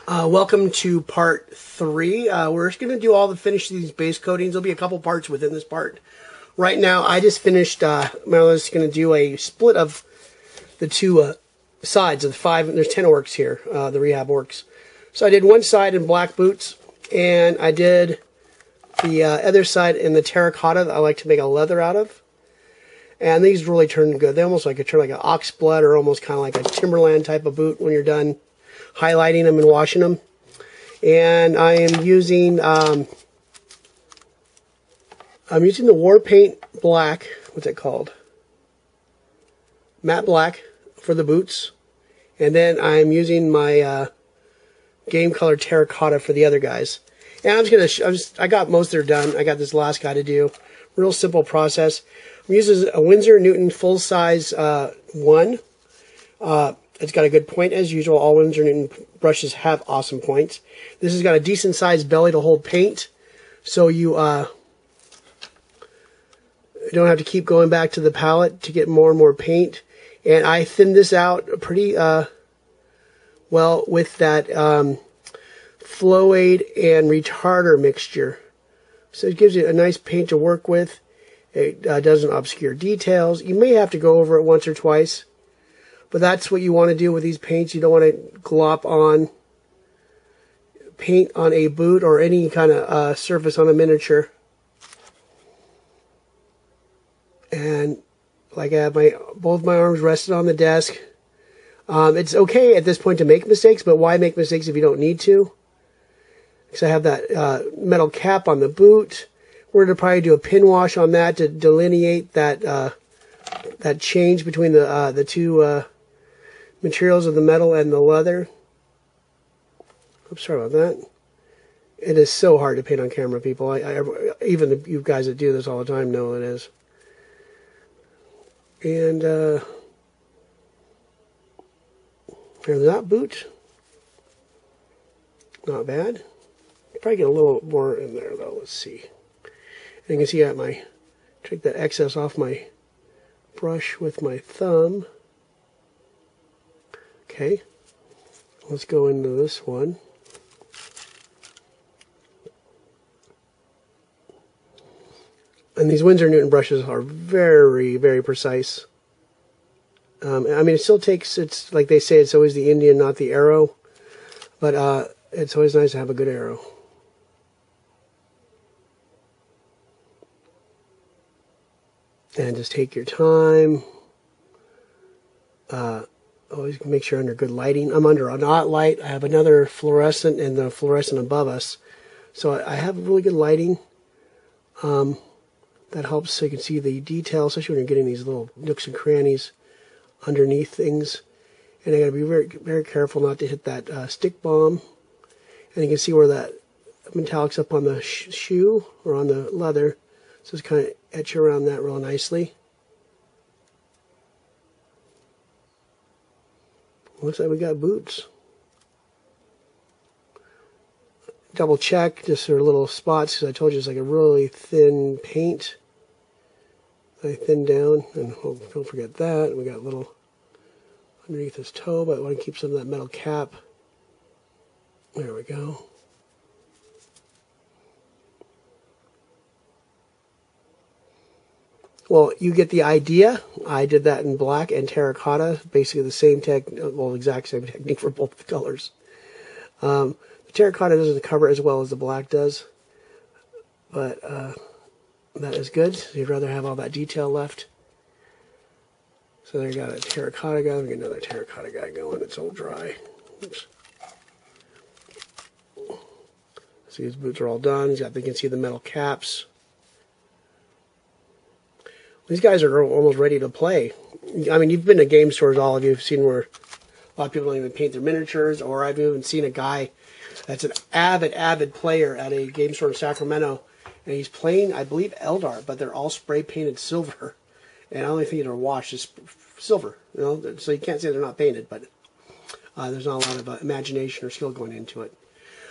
Welcome to part 3. We're going to do all the finish of these base coatings. There'll be a couple parts within this part. Right now, I just finished, Marla's going to do a split of the two sides of the 5. There's 10 Orks here, the Rehab Orks. So I did one side in black boots, and I did the other side in the terracotta that I like to make a leather out of. And these really turn good. They almost turn like an ox blood or almost kind of like a Timberland type of boot when you're done highlighting them and washing them. And I am using the War Paint Black. What's it called? Matte Black for the boots. And then I'm using my Game Color Terracotta for the other guys. And I got most of their done. I got this last guy to do. Real simple process. I'm using a Winsor Newton full size 1. It's got a good point as usual. All Winsor Newton brushes have awesome points. This has got a decent sized belly to hold paint, so you don't have to keep going back to the palette to get more and more paint. And I thinned this out pretty well with that flow aid and retarder mixture. So it gives you a nice paint to work with. It doesn't obscure details. You may have to go over it once or twice. But that's what you want to do with these paints. You don't want to glop on paint on a boot or any kind of surface on a miniature. And like I have both my arms rested on the desk. It's okay at this point to make mistakes, but why make mistakes if you don't need to? Because I have that metal cap on the boot. We're going to probably do a pin wash on that to delineate that that change between the two materials of the metal and the leather. I'm sorry about that. It is so hard to paint on camera, people. Even you guys that do this all the time know it is. And there's that boot. Not bad. Probably get a little more in there though. Let's see. And you can see I take that excess off my brush with my thumb. Okay, let's go into this one. And these Winsor Newton brushes are very, very precise. I mean, it still takes, it's like they say, it's always the Indian, not the arrow. But it's always nice to have a good arrow. And just take your time. Always make sure under good lighting. I'm under a not light. I have another fluorescent and the fluorescent above us. So I have really good lighting. That helps so you can see the detail, especially when you're getting these little nooks and crannies underneath things. And I got to be very, very careful not to hit that stick bomb. And you can see where that metallic's up on the shoe or on the leather. So just kind of etch around that real nicely. Looks like we got boots. Double check, just there are little spots, because I told you it's like a really thin paint. I thinned down, and don't forget that. We got a little underneath his toe, but I want to keep some of that metal cap. There we go. Well, you get the idea. I did that in black and terracotta, basically the same exact same technique for both the colors. The terracotta doesn't cover as well as the black does, but that is good. You'd rather have all that detail left. So there you got a terracotta guy. We got another terracotta guy going. It's all dry. Oops. See, his boots are all done. You can see the metal caps. These guys are almost ready to play. I mean, you've been to game stores, all of you have seen where a lot of people don't even paint their miniatures, or I've even seen a guy that's an avid player at a game store in Sacramento, and he's playing, I believe, Eldar, but they're all spray painted silver, and I only think they're washed as silver, you know, so you can't say they're not painted, but there's not a lot of imagination or skill going into it.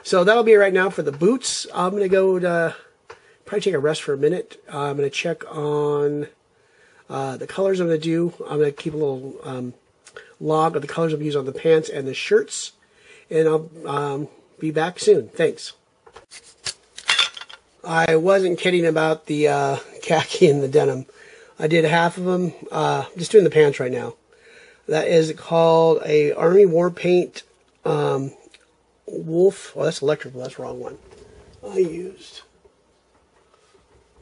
So that'll be it right now for the boots. I'm going to go to probably take a rest for a minute. I'm going to check on the colors I'm going to do. I'm going to keep a little log of the colors I'm going to use on the pants and the shirts. and I'll be back soon. Thanks. I wasn't kidding about the khaki and the denim. I did half of them. Just doing the pants right now. That is called a Army War Paint Wolf. Oh, that's electrical. That's the wrong one. I used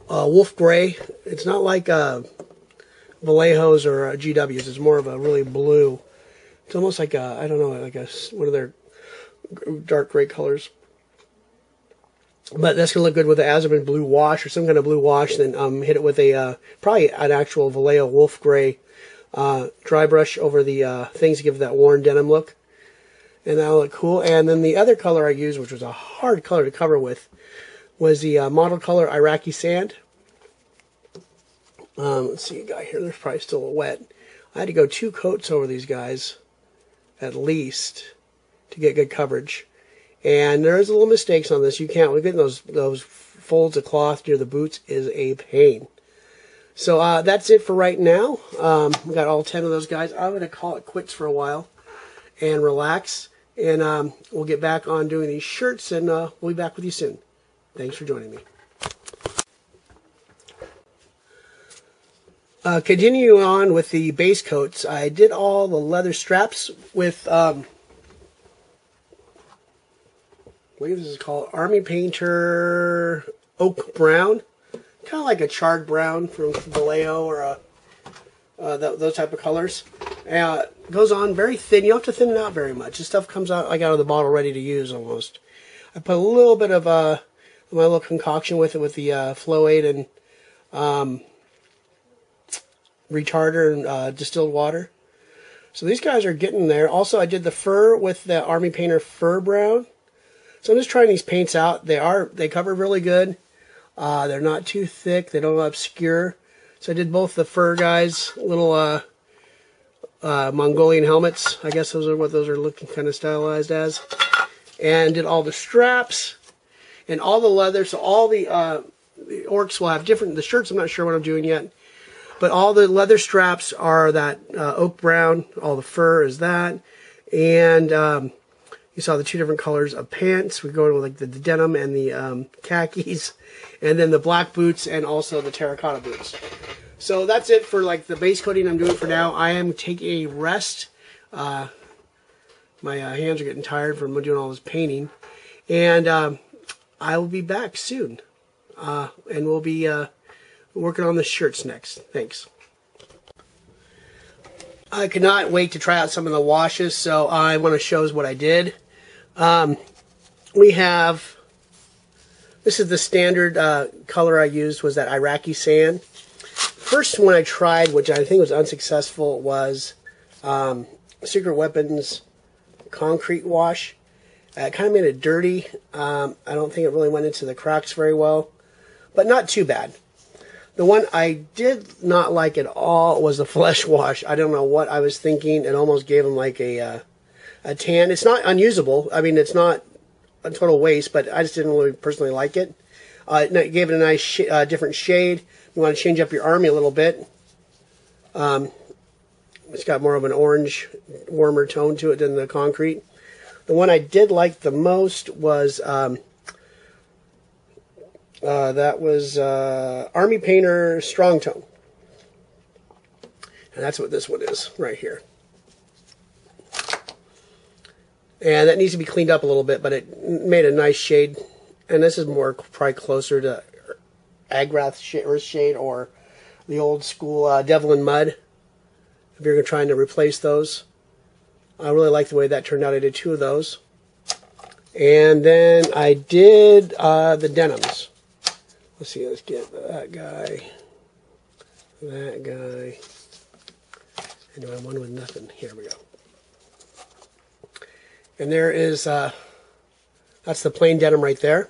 Wolf Gray. It's not like Vallejos or GWs. It's more of a really blue. It's almost like a, I don't know, like one of their dark gray colors. But that's going to look good with an Azabin blue wash or some kind of blue wash. Then hit it with a probably an actual Vallejo Wolf Gray dry brush over the things to give that worn denim look. And that'll look cool. And then the other color I used, which was a hard color to cover with, was the model color Iraqi Sand. Let's see, a guy here. They're probably still wet. I had to go 2 coats over these guys, at least, to get good coverage. And there's little mistakes on this. You can't. We're getting those folds of cloth near the boots is a pain. So that's it for right now. We got all 10 of those guys. I'm going to call it quits for a while and relax. And we'll get back on doing these shirts, and we'll be back with you soon. Thanks for joining me. Continuing on with the base coats, I did all the leather straps with, what is this called? Army Painter Oak Brown. Kind of like a charred brown from Vallejo or those type of colors. Goes on very thin. You don't have to thin it out very much. This stuff comes out like out of the bottle ready to use almost. I put a little bit of my little concoction with it with the Flow Aid and retarder and distilled water. So these guys are getting there. Also, I did the fur with the Army Painter Fur Brown. So I'm just trying these paints out. They cover really good. They're not too thick. They don't obscure. So I did both the fur guys, little Mongolian helmets. I guess those are what those are looking kind of stylized as. And did all the straps and all the leather. So all the Orks will have different. The shirts, I'm not sure what I'm doing yet. But all the leather straps are that oak brown. All the fur is that. And you saw the 2 different colors of pants. We go with like the denim and the khakis. And then the black boots and also the terracotta boots. So that's it for like the base coating I'm doing for now. I am taking a rest. My hands are getting tired from doing all this painting. And I will be back soon. And we'll be working on the shirts next. Thanks. I could not wait to try out some of the washes, so I want to show us what I did. We have, this is the standard color I used, was that Iraqi Sand. First one I tried, which I think was unsuccessful, was Secret Weapons Concrete Wash. It kind of made it dirty. I don't think it really went into the cracks very well, but not too bad. The one I did not like at all was the Flesh Wash. I don't know what I was thinking. It almost gave them like a tan. It's not unusable. I mean, it's not a total waste, but I just didn't really personally like it. It gave it a nice different shade. You want to change up your army a little bit. It's got more of an orange, warmer tone to it than the concrete. The one I did like the most was Army Painter Strong Tone. And that's what this one is right here. And that needs to be cleaned up a little bit, but it made a nice shade. And this is more probably closer to Agrath Earth Shade or the old school Devil in Mud. If you're trying to replace those. I really like the way that turned out. I did 2 of those. And then I did the denims. Let's see, let's get that guy, and do I have one with nothing? Here we go. And there is, that's the plain denim right there.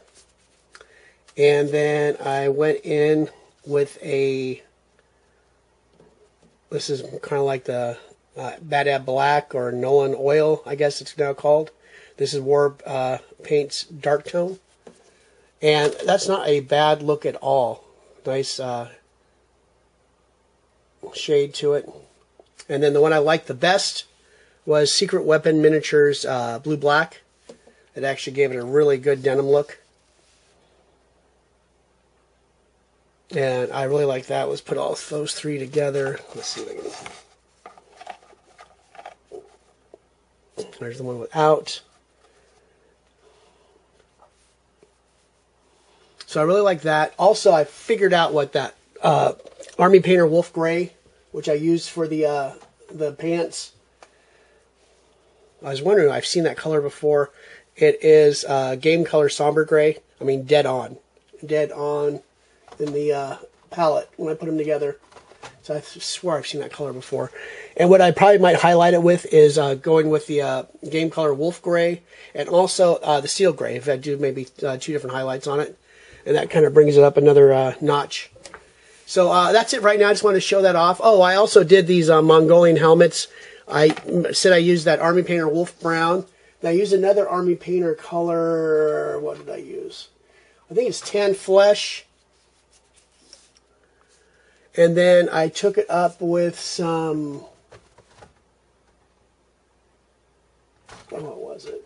And then I went in with this is kind of like the Bad Black or Nolan Oil, I guess it's now called. This is War Paint's dark tone. And that's not a bad look at all. Nice shade to it. And then the one I liked the best was Secret Weapon Miniatures Blue Black. It actually gave it a really good denim look. And I really like that. Let's put all those three together. Let's see if I can... There's the one without. So I really like that. Also, I figured out what that Army Painter Wolf Gray, which I used for the pants. I was wondering, I've seen that color before. It is Game Color Somber Gray. I mean, dead on. Dead on in the palette when I put them together. So I swear I've seen that color before. And what I probably might highlight it with is going with the Game Color Wolf Gray and also the Seal Gray, if I do maybe two different highlights on it. And that kind of brings it up another notch. So that's it right now. I just wanted to show that off. Oh, I also did these Mongolian helmets. I said I used that Army Painter Wolf Brown. And I used another Army Painter color. What did I use? I think it's Tan Flesh. And then I took it up with some... What was it?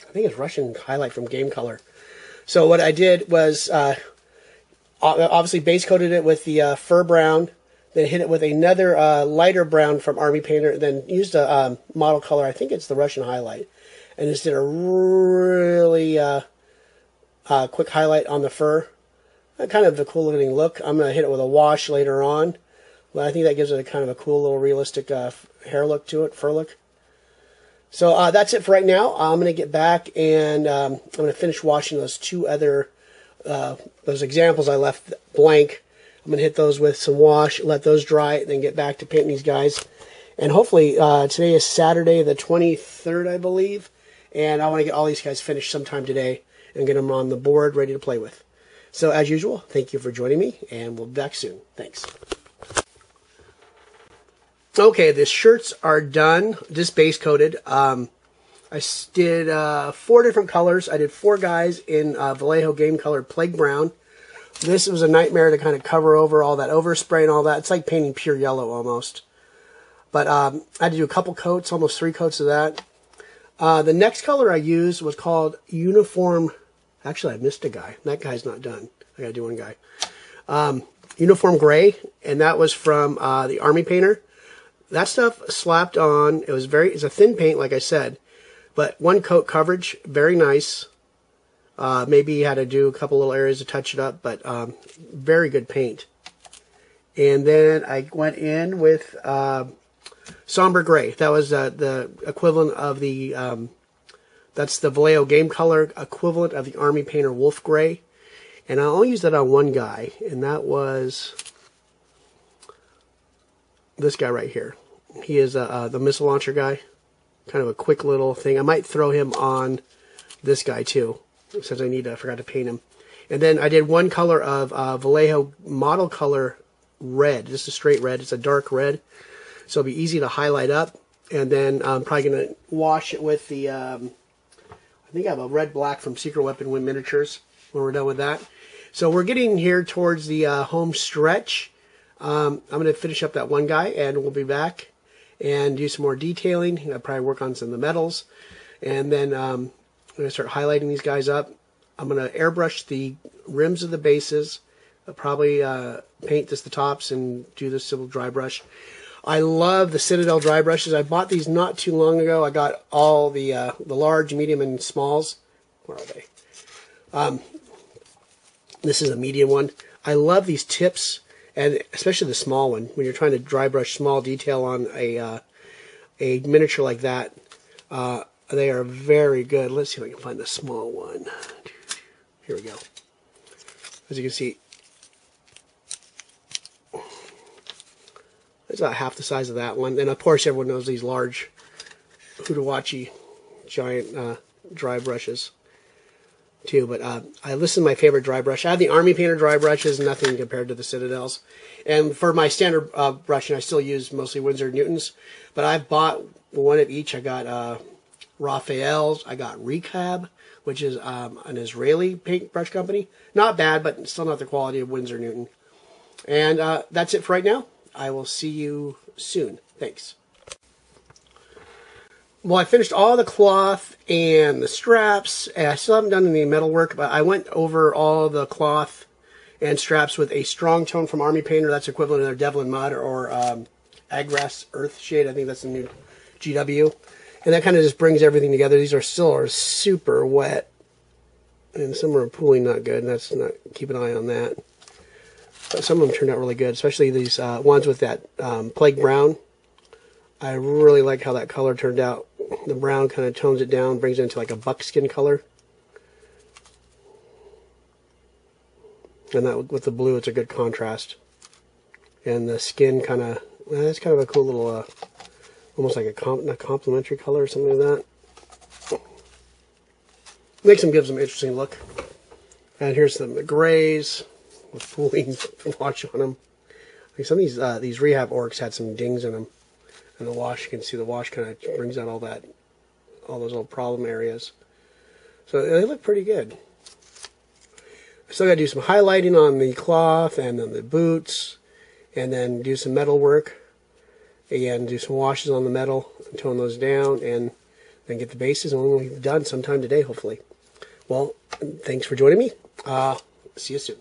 I think it's Russian highlight from Game Color. So what I did was obviously base coated it with the fur brown, then hit it with another lighter brown from Army Painter, then used a model color, I think it's the Russian highlight, and just did a really quick highlight on the fur. Kind of a cool looking look. I'm going to hit it with a wash later on, but I think that gives it a kind of a cool little realistic hair look to it, fur look. So that's it for right now. I'm going to get back and I'm going to finish washing those two other, those examples I left blank. I'm going to hit those with some wash, let those dry, and then get back to painting these guys. And hopefully today is Saturday the 23rd, I believe. And I want to get all these guys finished sometime today and get them on the board ready to play with. So as usual, thank you for joining me, and we'll be back soon. Thanks. Okay, the shirts are done, just base coated. I did 4 different colors. I did 4 guys in Vallejo Game Color Plague Brown. This was a nightmare to kind of cover over all that overspray and all that. It's like painting pure yellow almost. But I had to do a couple coats, almost 3 coats of that. The next color I used was called Uniform. Actually, I missed a guy. That guy's not done. I got to do one guy. Uniform Gray, and that was from the Army Painter. That stuff slapped on. It's a thin paint, like I said, but 1 coat coverage, very nice. Maybe you had to do a couple little areas to touch it up, but very good paint. And then I went in with Somber Gray. That was the equivalent of the, that's the Vallejo Game Color equivalent of the Army Painter Wolf Gray. And I only used that on one guy, and that was this guy right here. He is the missile launcher guy. Kind of a quick little thing. I might throw him on this guy too, since I forgot to paint him. And then I did 1 color of Vallejo Model Color Red. This is straight red. It's a dark red. So it'll be easy to highlight up. And then I'm probably going to wash it with the, I think I have a red-black from Secret Weapon Win Miniatures when we're done with that. So we're getting here towards the home stretch. I'm going to finish up that one guy, and we'll be back and do some more detailing. I'll probably work on some of the metals. And then I'm going to start highlighting these guys up. I'm going to airbrush the rims of the bases. I'll probably paint just the tops and do this simple dry brush. I love the Citadel dry brushes. I bought these not too long ago. I got all the large, medium, and smalls. Where are they? This is a medium one. I love these tips. And especially the small one, when you're trying to dry brush small detail on a miniature like that, they are very good. Let's see if I can find the small one. Here we go. As you can see, it's about half the size of that one. And of course, everyone knows these large Hudawachi giant dry brushes too, but this is my favorite dry brush. I have the Army Painter dry brushes, nothing compared to the Citadels. And for my standard brushing, I still use mostly Winsor & Newtons, but I've bought 1 of each. I got Raphael's, I got Rehab, which is an Israeli paintbrush company. Not bad, but still not the quality of Winsor & Newton. And that's it for right now. I will see you soon. Thanks. Well, I finished all the cloth and the straps. And I still haven't done any metal work, but I went over all the cloth and straps with a strong tone from Army Painter. That's equivalent to their Devlin Mud or Aggrass Earth shade. I think that's the new GW. And that kind of just brings everything together. These are still super wet. And some are pooling not good. That's not, keep an eye on that. But some of them turned out really good, especially these ones with that plague brown. I really like how that color turned out. The brown kind of tones it down, brings it into like a buckskin color. And that with the blue, it's a good contrast. And the skin kind of, it's kind of a cool little, almost like a complementary color or something like that. Makes them, gives them an interesting look. And here's the grays with pooling wash on them. Like some of these Rehab Orks had some dings in them. And the wash, you can see the wash kind of brings out all those little problem areas. So they look pretty good. I still got to do some highlighting on the cloth and on the boots, and then do some metal work, and do some washes on the metal, and tone those down, and then get the bases, and we'll be done sometime today, hopefully. Well, thanks for joining me. See you soon.